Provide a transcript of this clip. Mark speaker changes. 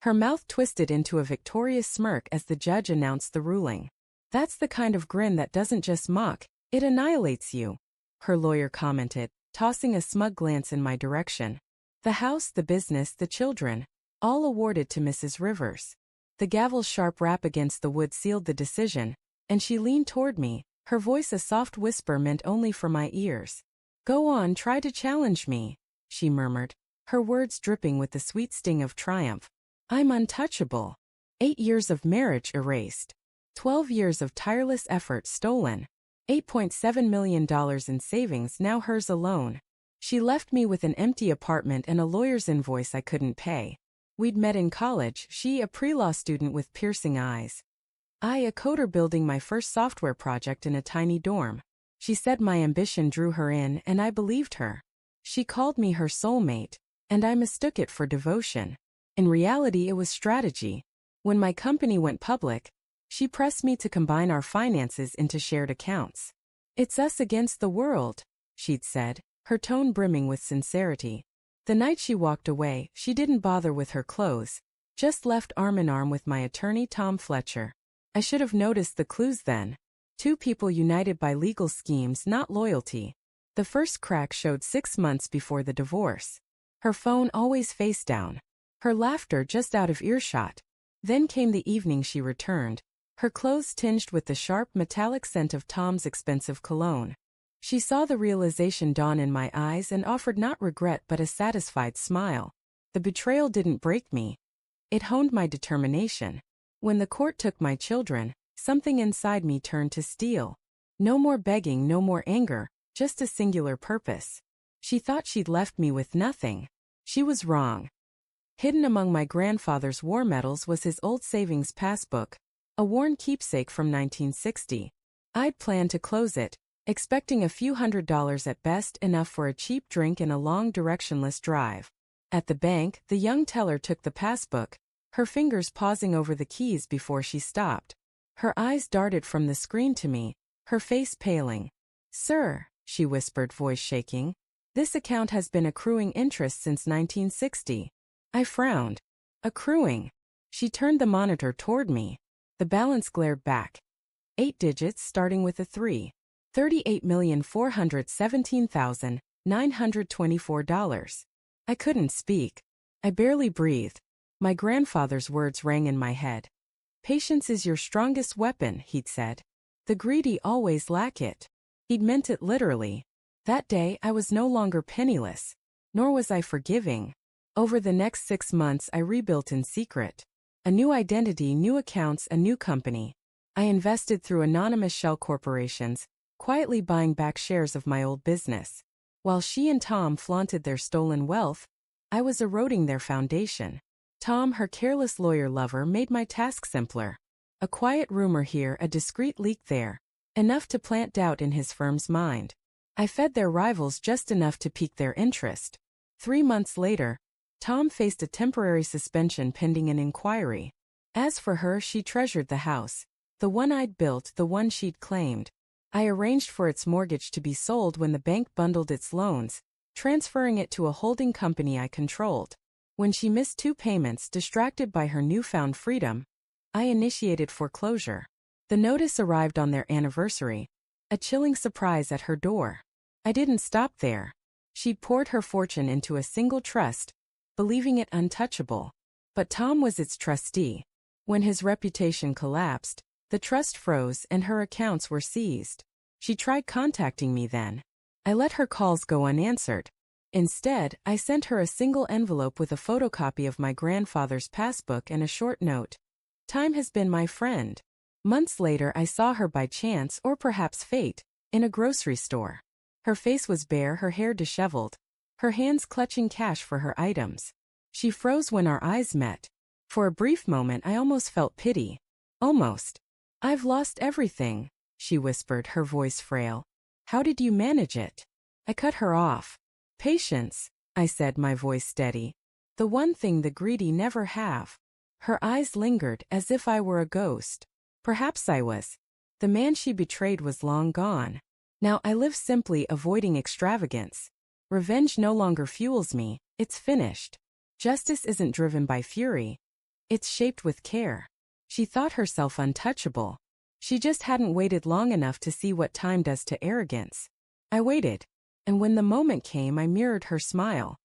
Speaker 1: Her mouth twisted into a victorious smirk as the judge announced the ruling. "That's the kind of grin that doesn't just mock, it annihilates you," her lawyer commented, tossing a smug glance in my direction. "The house, the business, the children, all awarded to Mrs. Rivers." The gavel's sharp rap against the wood sealed the decision, and she leaned toward me, her voice a soft whisper meant only for my ears. "Go on, try to challenge me," she murmured, her words dripping with the sweet sting of triumph. "I'm untouchable. 8 years of marriage erased. 12 years of tireless effort stolen. $8.7 million in savings now hers alone. She left me with an empty apartment and a lawyer's invoice I couldn't pay. We'd met in college, she a pre-law student with piercing eyes. I a coder building my first software project in a tiny dorm. She said my ambition drew her in and I believed her. She called me her soulmate, and I mistook it for devotion. In reality it was strategy. When my company went public, she pressed me to combine our finances into shared accounts. "It's us against the world," she'd said, her tone brimming with sincerity. The night she walked away, she didn't bother with her clothes, just left arm in arm with my attorney Tom Fletcher. I should have noticed the clues then. Two people united by legal schemes, not loyalty. The first crack showed 6 months before the divorce. Her phone always face down. Her laughter just out of earshot. Then came the evening she returned, her clothes tinged with the sharp metallic scent of Tom's expensive cologne. She saw the realization dawn in my eyes and offered not regret but a satisfied smile. The betrayal didn't break me. It honed my determination. When the court took my children, something inside me turned to steel. No more begging, no more anger, just a singular purpose. She thought she'd left me with nothing. She was wrong. Hidden among my grandfather's war medals was his old savings passbook, a worn keepsake from 1960. I'd planned to close it, expecting a few $100s at best, enough for a cheap drink and a long directionless drive. At the bank, the young teller took the passbook, her fingers pausing over the keys before she stopped. Her eyes darted from the screen to me, her face paling. "Sir," she whispered, voice shaking, "this account has been accruing interest since 1960. I frowned. "Accruing?" She turned the monitor toward me. The balance glared back. 8 digits starting with a 3. $38,417,924. I couldn't speak. I barely breathed. My grandfather's words rang in my head. "Patience is your strongest weapon," he'd said. "The greedy always lack it." He'd meant it literally. That day I was no longer penniless, nor was I forgiving. Over the next 6 months I rebuilt in secret. A new identity, new accounts, a new company. I invested through anonymous shell corporations, quietly buying back shares of my old business. While she and Tom flaunted their stolen wealth, I was eroding their foundation. Tom, her careless lawyer lover, made my task simpler. A quiet rumor here, a discreet leak there. Enough to plant doubt in his firm's mind. I fed their rivals just enough to pique their interest. 3 months later, Tom faced a temporary suspension pending an inquiry. As for her, she treasured the house. The one I'd built, the one she'd claimed. I arranged for its mortgage to be sold when the bank bundled its loans, transferring it to a holding company I controlled. When she missed 2 payments, distracted by her newfound freedom, I initiated foreclosure. The notice arrived on their anniversary, a chilling surprise at her door. I didn't stop there. She'd poured her fortune into a single trust, believing it untouchable. But Tom was its trustee. When his reputation collapsed, the trust froze and her accounts were seized. She tried contacting me then. I let her calls go unanswered. Instead, I sent her a single envelope with a photocopy of my grandfather's passbook and a short note. "Time has been my friend." Months later I saw her by chance, or perhaps fate, in a grocery store. Her face was bare, her hair disheveled, her hands clutching cash for her items. She froze when our eyes met. For a brief moment I almost felt pity. Almost. "I've lost everything," she whispered, her voice frail. "How did you manage it?" I cut her off. "Patience," I said, my voice steady. "The one thing the greedy never have." Her eyes lingered, as if I were a ghost. Perhaps I was. The man she betrayed was long gone. Now I live simply, avoiding extravagance. Revenge no longer fuels me, it's finished. Justice isn't driven by fury. It's shaped with care. She thought herself untouchable. She just hadn't waited long enough to see what time does to arrogance. I waited. And when the moment came, I mirrored her smile.